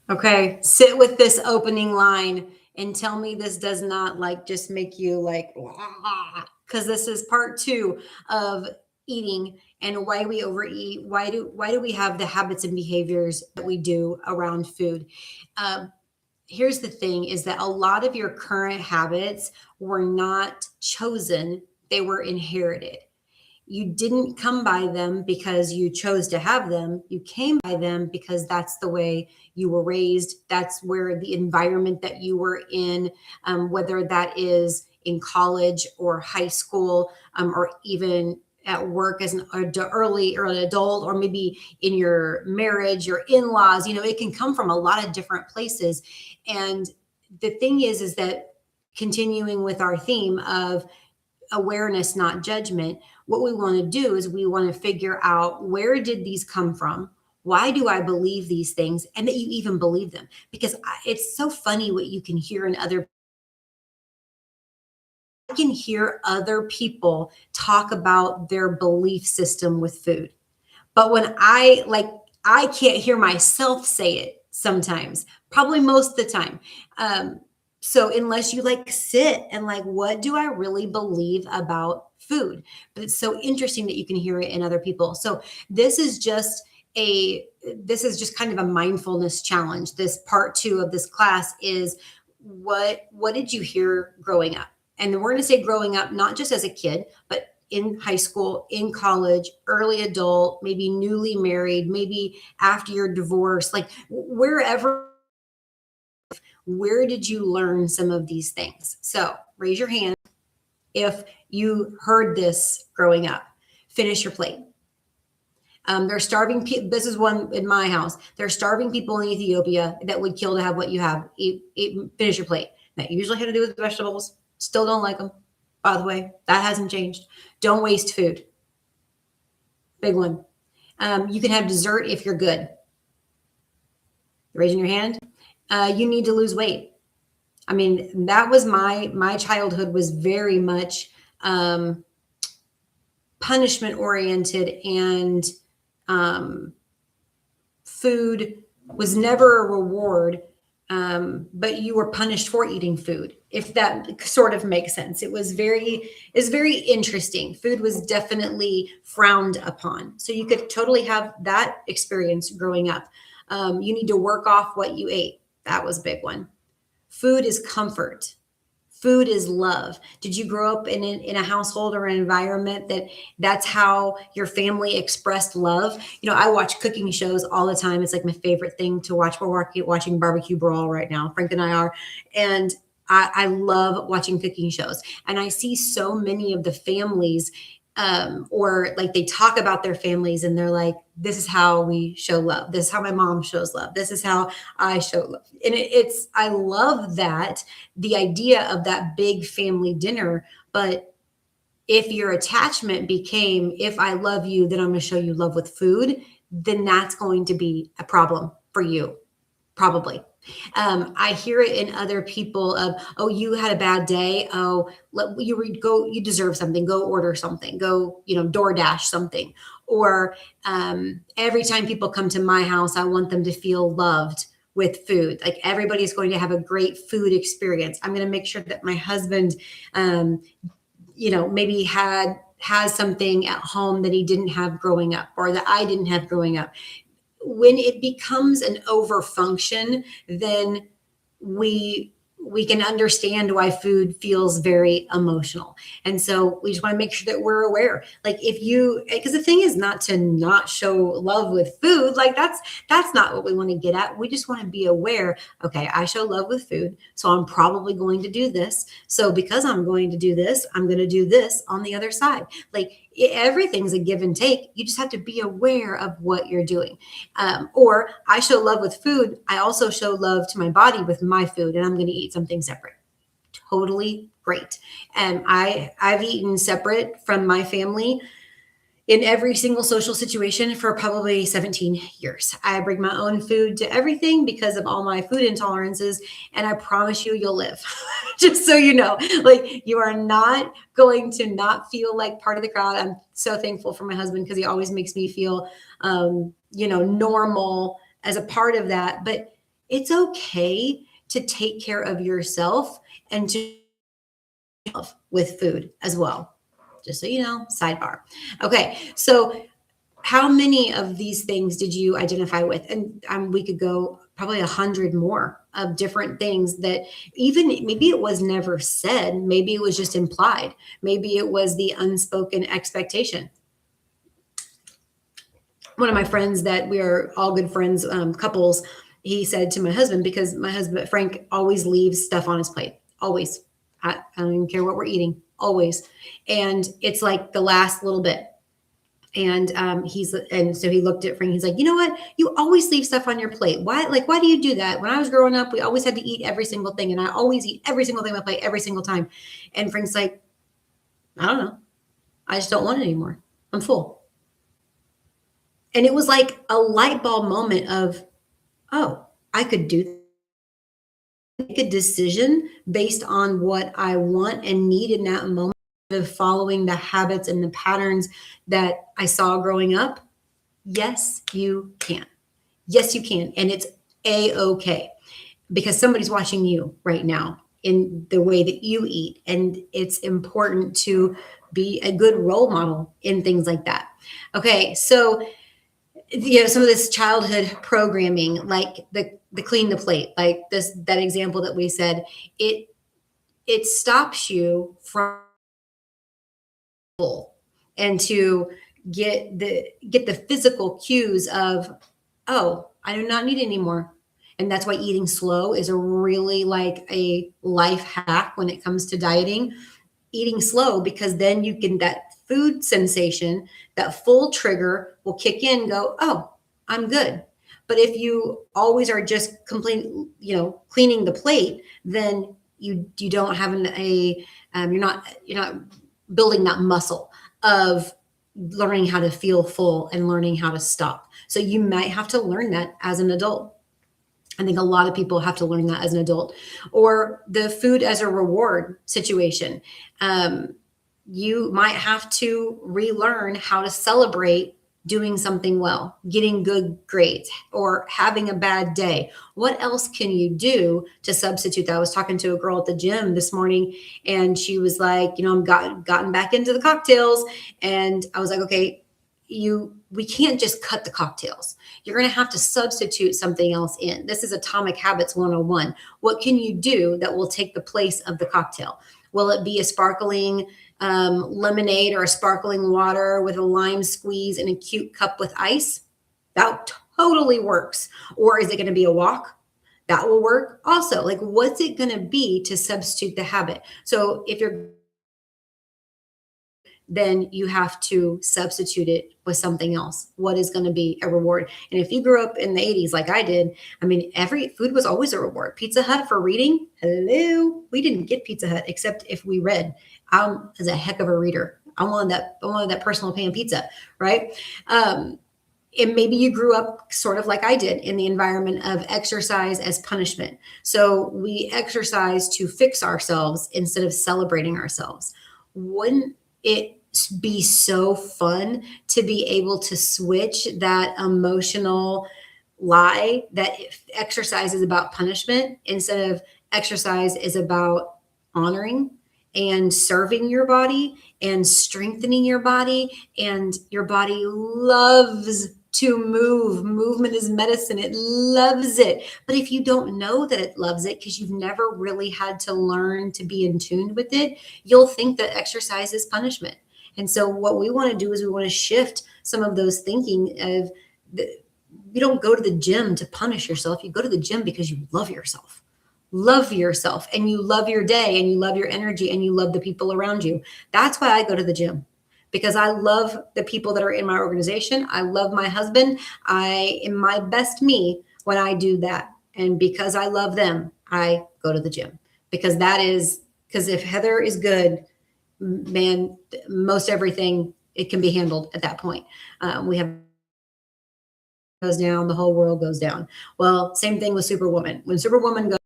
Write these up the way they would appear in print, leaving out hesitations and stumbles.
Okay, sit with this opening line and tell me this does not like just make you like, because this is part two of eating and why we overeat. Why do we have the habits and behaviors that we do around food? Um, Here's the thing: is that a lot of your current habits were not chosen; they were inherited. You didn't come by them because you chose to have them. You came by them because that's the way you were raised. That's where the environment that you were in, whether that is in college or high school, or even at work as an early adult, or maybe in your marriage, your in-laws. It can come from a lot of different places. And the thing is that, continuing with our theme of awareness, not judgment, what we want to do is we want to figure out, where did these come from? Why do I believe these things? And that you even believe them. Because it's so funny what you can hear in other I can hear other people talk about their belief system with food. But when I can't hear myself say it sometimes, probably most of the time. Um, so unless you like sit and like, what do I really believe about food? But it's so interesting that you can hear it in other people. So this is just a this is just kind of a mindfulness challenge. This part two of this class is, what did you hear growing up? And we're going to say growing up, not just as a kid, but in high school, in college, early adult, maybe newly married, maybe after your divorce, like wherever, where did you learn some of these things? So raise your hand if you heard this growing up. Finish your plate. They're starving people. This is one in my house. They're starving people in Ethiopia that would kill to have what you have. Finish your plate. That usually had to do with vegetables. Still don't like them. By the way, that hasn't changed. Don't waste food. Big one. You can have dessert if you're good. Raising your hand. You need to lose weight. I mean, that was my childhood was very much um, punishment oriented, and um, food was never a reward, but you were punished for eating food. If that sort of makes sense, it was very interesting. Food was definitely frowned upon, so you could totally have that experience growing up. You need to work off what you ate. That was a big one. Food is comfort. Food is love. Did you grow up in a household or an environment that's how your family expressed love? I watch cooking shows all the time. It's like my favorite thing to watch. We're watching Barbecue Brawl right now. Frank and I are. And I love watching cooking shows. And I see so many of the families, or like they talk about their families and they're like, this is how we show love. This is how my mom shows love. This is how I show love. And I love that, the idea of that big family dinner. But if your attachment became, if I love you, then I'm going to show you love with food, then that's going to be a problem for you, probably. I hear it in other people of, oh, you had a bad day. Oh, you deserve something. Go order something. Go, DoorDash something. Or every time people come to my house, I want them to feel loved with food. Like everybody's going to have a great food experience. I'm going to make sure that my husband, um, maybe has something at home that he didn't have growing up, or that I didn't have growing up. When it becomes an overfunction, then we we can understand why food feels very emotional. And so we just want to make sure that we're aware. Like if you, because the thing is not to not show love with food. Like that's not what we want to get at. We just want to be aware. Okay, I show love with food, so I'm probably going to do this. So because I'm going to do this, I'm going to do this on the other side. Like everything's a give and take. You just have to be aware of what you're doing. Or I show love with food. I also show love to my body with my food, and I'm going to eat something separate. Totally great. And I've eaten separate from my family in every single social situation for probably 17 years. I bring my own food to everything because of all my food intolerances, and I promise you, you'll live. Just so you know, like you are not going to not feel like part of the crowd. I'm so thankful for my husband because he always makes me feel, normal as a part of that. But It's okay to take care of yourself and to with food as well. Just so you know, sidebar. Okay, so how many of these things did you identify with? And we could go probably 100 more of different things that even maybe it was never said, maybe it was just implied, maybe it was the unspoken expectation. One of my friends that we are all good friends, couples, he said to my husband, because my husband Frank always leaves stuff on his plate, always. I don't even care what we're eating, always, and it's like the last little bit. And and so he looked at Frank. He's like, you know what? You always leave stuff on your plate. Why? Like, why do you do that? When I was growing up, we always had to eat every single thing, and I always eat every single thing on my plate every single time. And Frank's like, I don't know. I just don't want it anymore. I'm full. And it was like a light bulb moment of, oh, I could do make a decision based on what I want and need in that moment of following the habits and the patterns that I saw growing up. Yes, you can. Yes, you can. And it's a okay because somebody's watching you right now in the way that you eat. And it's important to be a good role model in things like that. Okay. So, some of this childhood programming, like the clean the plate, like that example that we said, it it stops you from full and to get the physical cues of, oh, I do not need any more. And that's why eating slow is a really like a life hack when it comes to dieting. Eating slow, because then you can, that food sensation, that full trigger will kick in, go, oh, I'm good. But if you always are just cleaning the plate, then you don't have you're not building that muscle of learning how to feel full and learning how to stop. So you might have to learn that as an adult. I think a lot of people have to learn that as an adult. Or the food as a reward situation. You might have to relearn how to celebrate doing something well, getting good grades, or having a bad day. What else can you do to substitute that? I was talking to a girl at the gym this morning, and she was like, I'm gotten back into the cocktails. And I was like, okay, we can't just cut the cocktails. You're going to have to substitute something else in. This is Atomic Habits 101. What can you do that will take the place of the cocktail? Will it be a sparkling lemonade or a sparkling water with a lime squeeze and a cute cup with ice? That totally works. Or is it going to be a walk? That will work also. Like, what's it going to be to substitute the habit? So if you're then you have to substitute it with something else. What is going to be a reward? And if you grew up in the 80s like I did, I mean, every food was always a reward. Pizza Hut for reading. Hello. We didn't get Pizza Hut except if we read. I was a heck of a reader. I wanted that personal pan pizza, right? And maybe you grew up sort of like I did in the environment of exercise as punishment. So we exercise to fix ourselves instead of celebrating ourselves. Wouldn't it be so fun to be able to switch that emotional lie that exercise is about punishment instead of exercise is about honoring and serving your body and strengthening your body, and your body loves to move. Movement is medicine. It loves it. But if you don't know that it loves it because you've never really had to learn to be in tune with it, you'll think that exercise is punishment. And so what we want to do is we want to shift some of those thinking of you don't go to the gym to punish yourself. You go to the gym because you love yourself. Love yourself, and you love your day, and you love your energy, and you love the people around you. That's why I go to the gym, because I love the people that are in my organization. I love my husband. I am my best me when I do that. And because I love them, I go to the gym, because if Heather is good, man, most everything, it can be handled at that point. We have goes down, the whole world goes down. Well, same thing with Superwoman. When Superwoman goes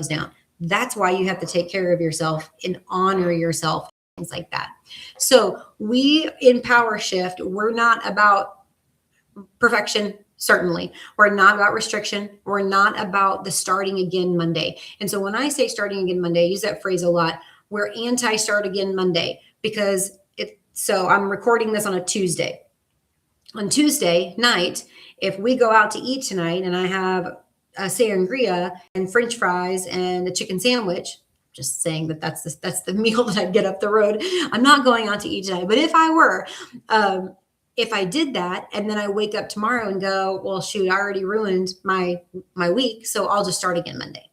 down, that's why you have to take care of yourself and honor yourself, things like that. So we in Power Shift, we're not about perfection, Certainly. We're not about restriction. We're not about the starting again Monday. And so when I say starting again Monday, I use that phrase a lot. We're anti start again Monday because so I'm recording this on a Tuesday. On Tuesday night, if we go out to eat tonight and I have a sangria and French fries and a chicken sandwich, just saying that that's the meal that I get up the road. I'm not going out to eat tonight, but if I were, if I did that and then I wake up tomorrow and go, well, shoot, I already ruined my week, so I'll just start again Monday.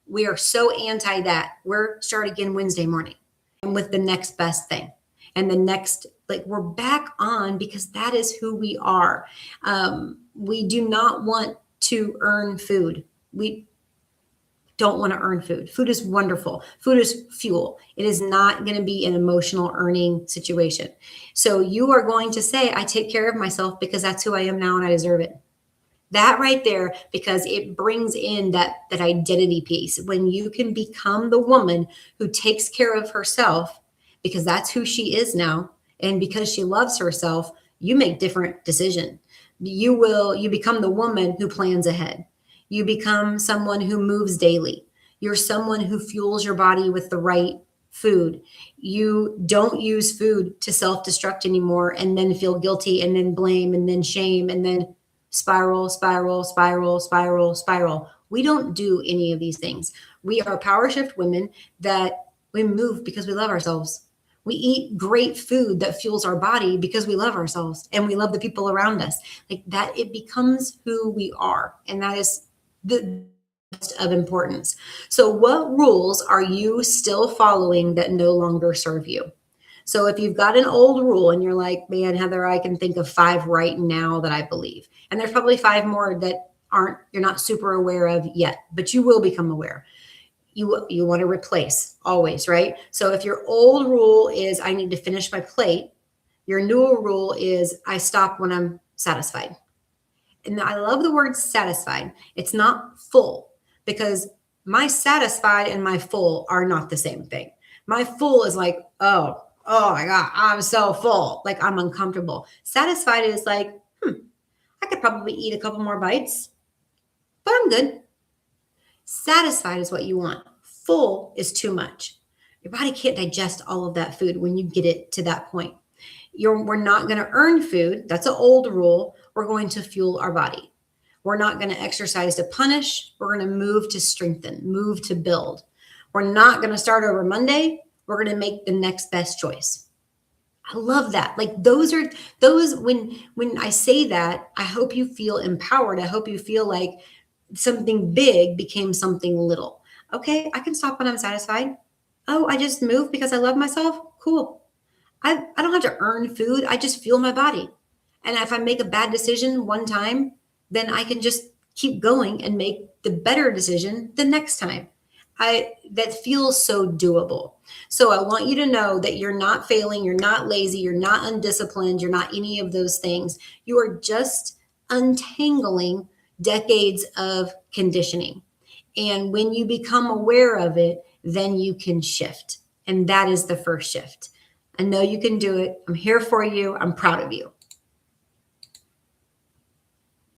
We are so anti that. We're start again Wednesday morning and with the next best thing. And the next, like, we're back on because that is who we are. We do not want to earn food. We don't want to earn food. Food is wonderful. Food is fuel. It is not going to be an emotional earning situation. So you are going to say, I take care of myself because that's who I am now and I deserve it. That right there, because it brings in that identity piece. When you can become the woman who takes care of herself because that's who she is now, and because she loves herself, you make different decisions. You become the woman who plans ahead. You become someone who moves daily. You're someone who fuels your body with the right food. You don't use food to self-destruct anymore and then feel guilty and then blame and then shame and then spiral, spiral, spiral, spiral, spiral. We don't do any of these things. We are power shift women that we move because we love ourselves. We eat great food that fuels our body because we love ourselves and we love the people around us. Like that, it becomes who we are. And that is the of importance. So what rules are you still following that no longer serve you? So if you've got an old rule and you're like, man, Heather, I can think of 5 right now that I believe. And there's probably 5 more that you're not super aware of yet, but you will become aware. You want to replace always, right? So if your old rule is I need to finish my plate, your new rule is I stop when I'm satisfied. And I love the word satisfied. It's not full, because my satisfied and my full are not the same thing. My full is like, oh my God, I'm so full. Like I'm uncomfortable. Satisfied is like, I could probably eat a couple more bites, but I'm good. Satisfied is what you want. Full is too much. Your body can't digest all of that food when you get it to that point. We're not going to earn food. That's an old rule. We're going to fuel our body. We're not going to exercise to punish. We're going to move to strengthen, move to build. We're not going to start over Monday. We're going to make the next best choice. I love that. Like those when I say that, I hope you feel empowered. I hope you feel like something big became something little. Okay, I can stop when I'm satisfied. Oh, I just moved because I love myself. Cool. I don't have to earn food. I just fuel my body. And if I make a bad decision one time, then I can just keep going and make the better decision the next time. That feels so doable. So I want you to know that you're not failing, you're not lazy, you're not undisciplined, you're not any of those things. You are just untangling decades of conditioning. And when you become aware of it, then you can shift. And that is the first shift. I know you can do it. I'm here for you. I'm proud of you.